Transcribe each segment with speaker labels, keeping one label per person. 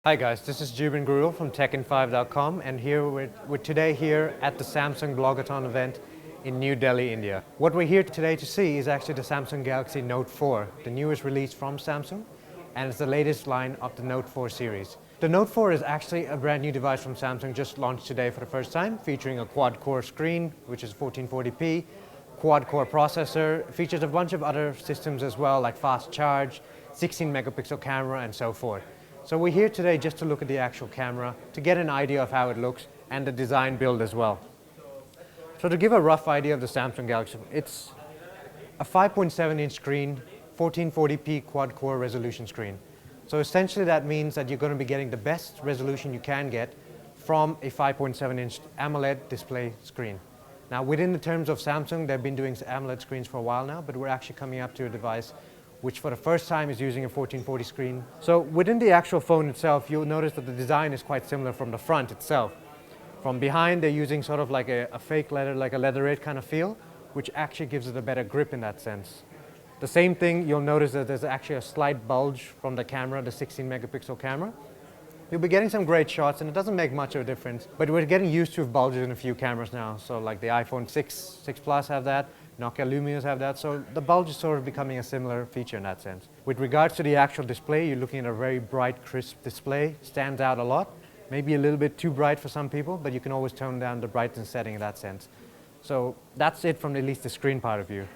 Speaker 1: Hi guys, this is Jubin Gurul from Tech5.com and we're today here at the Samsung Blog-a-thon event in New Delhi, India. What we're here today to see is actually the Samsung Galaxy Note 4, the newest release from Samsung, and it's the latest line of the Note 4 series. The Note 4 is actually a brand new device from Samsung, just launched today for the first time, featuring a quad-core screen, which is 1440p, quad-core processor, features a bunch of other systems as well, like fast charge, 16 megapixel camera, and so forth. So we're here today just to look at the actual camera, to get an idea of how it looks, and the design build as well. So to give a rough idea of the Samsung Galaxy, it's a 5.7-inch screen, 1440p quad-core resolution screen. So essentially that means that you're going to be getting the best resolution you can get from a 5.7-inch AMOLED display screen. Now within the terms of Samsung, they've been doing AMOLED screens for a while now, but we're actually coming up to a device which for the first time is using a 1440 screen. So within the actual phone itself, you'll notice that the design is quite similar from the front itself. From behind, they're using sort of like a fake leather, like a leatherette kind of feel, which actually gives it a better grip in that sense. The same thing, you'll notice that there's actually a slight bulge from the camera, the 16 megapixel camera. You'll be getting some great shots, and it doesn't make much of a difference, but we're getting used to bulges in a few cameras now. So like the iPhone 6 Plus have that, Nokia Lumias have that, so the bulge is sort of becoming a similar feature in that sense. With regards to the actual display, you're looking at a very bright, crisp display, stands out a lot. Maybe a little bit too bright for some people, but you can always tone down the brightness setting in that sense. So that's it from at least the screen part of view.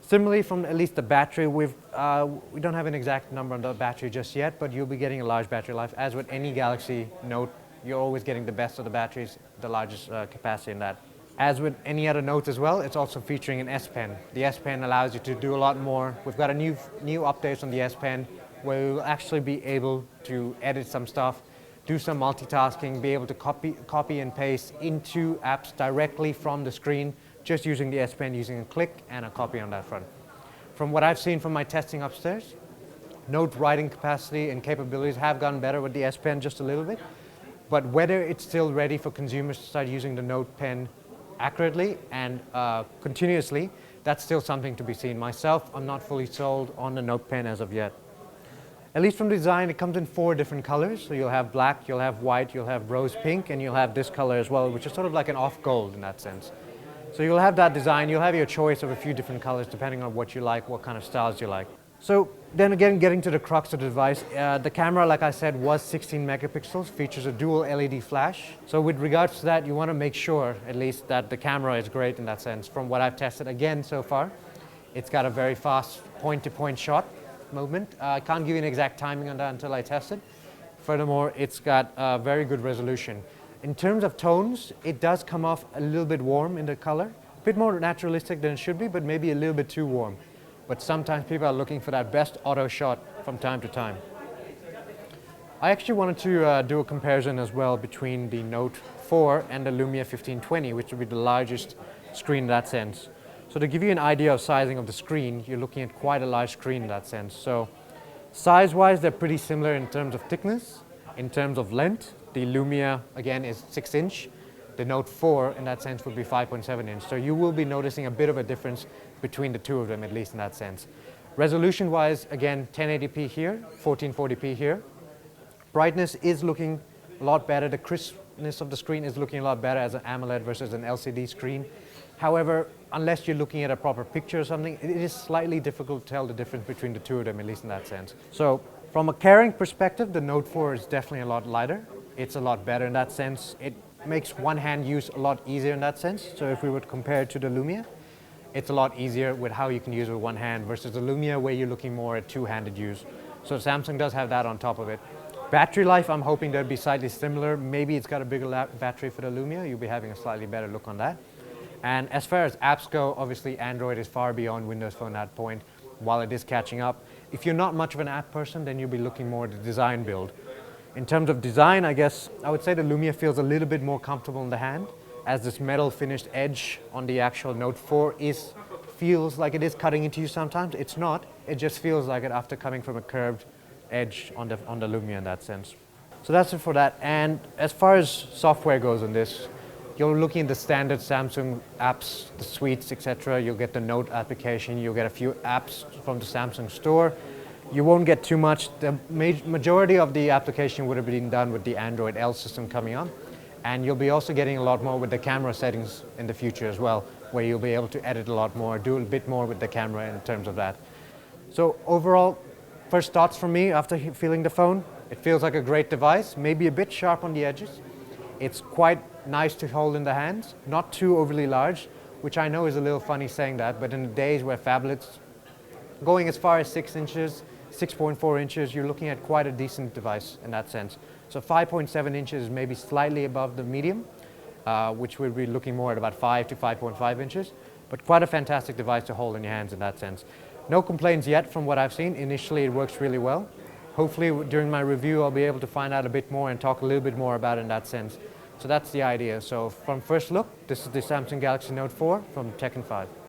Speaker 1: Similarly, from at least the battery, we don't have an exact number on the battery just yet, but you'll be getting a large battery life. As with any Galaxy Note, you're always getting the best of the batteries, the largest capacity in that. As with any other Note as well, it's also featuring an S Pen. The S Pen allows you to do a lot more. We've got a new updates on the S Pen where you'll actually be able to edit some stuff, do some multitasking, be able to copy and paste into apps directly from the screen, just using the S Pen, using a click and a copy on that front. From what I've seen from my testing upstairs, Note writing capacity and capabilities have gotten better with the S Pen just a little bit, but whether it's still ready for consumers to start using the Note Pen accurately and continuously, that's still something to be seen. Myself, I'm not fully sold on the Note Pen as of yet. At least from design, it comes in 4 different colors. So you'll have black, you'll have white, you'll have rose pink, and you'll have this color as well, which is sort of like an off gold in that sense. So you'll have that design, you'll have your choice of a few different colors depending on what you like, what kind of styles you like. So then again, getting to the crux of the device, the camera, like I said, was 16 megapixels, features a dual LED flash. So with regards to that, you want to make sure at least that the camera is great in that sense. From what I've tested again so far, it's got a very fast point-to-point shot movement. I can't give you an exact timing on that until I test it. Furthermore, it's got a very good resolution. In terms of tones, it does come off a little bit warm in the color, a bit more naturalistic than it should be, but maybe a little bit too warm. But sometimes people are looking for that best auto shot from time to time. I actually wanted to do a comparison as well between the Note 4 and the Lumia 1520, which would be the largest screen in that sense. So to give you an idea of sizing of the screen, you're looking at quite a large screen in that sense. So size-wise, they're pretty similar in terms of thickness, in terms of length. The Lumia, again, is 6-inch. The Note 4, in that sense, would be 5.7-inch. So you will be noticing a bit of a difference between the two of them, at least in that sense. Resolution-wise, again, 1080p here, 1440p here. Brightness is looking a lot better. The crispness of the screen is looking a lot better as an AMOLED versus an LCD screen. However, unless you're looking at a proper picture or something, it is slightly difficult to tell the difference between the two of them, at least in that sense. So from a carrying perspective, the Note 4 is definitely a lot lighter. It's a lot better in that sense. It makes one-hand use a lot easier in that sense. So if we would compare it to the Lumia, it's a lot easier with how you can use it with one hand versus the Lumia where you're looking more at two-handed use. So Samsung does have that on top of it. Battery life, I'm hoping that'll be slightly similar. Maybe it's got a bigger battery for the Lumia. You'll be having a slightly better look on that. And as far as apps go, obviously Android is far beyond Windows Phone at that point, while it is catching up. If you're not much of an app person, then you'll be looking more at the design build. In terms of design, I guess I would say the Lumia feels a little bit more comfortable in the hand, as this metal finished edge on the actual Note 4 feels like it is cutting into you sometimes. It's not. It just feels like it after coming from a curved edge on the Lumia in that sense. So that's it for that. And as far as software goes on this, you're looking at the standard Samsung apps, the suites, etc. You'll get the Note application. You'll get a few apps from the Samsung store. You won't get too much. The majority of the application would have been done with the Android L system coming on. And you'll be also getting a lot more with the camera settings in the future as well, where you'll be able to edit a lot more, do a bit more with the camera in terms of that. So overall, first thoughts from me after feeling the phone, it feels like a great device, maybe a bit sharp on the edges. It's quite nice to hold in the hands, not too overly large, which I know is a little funny saying that, but in the days where phablets going as far as 6 inches, 6.4 inches, you're looking at quite a decent device in that sense. So 5.7 inches is maybe slightly above the medium, which we'll be looking more at about 5 to 5.5 inches, but quite a fantastic device to hold in your hands in that sense. No complaints yet from what I've seen. Initially it works really well. Hopefully during my review I'll be able to find out a bit more and talk a little bit more about it in that sense. So that's the idea. So from first look, this is the Samsung Galaxy Note 4 from Tekken 5.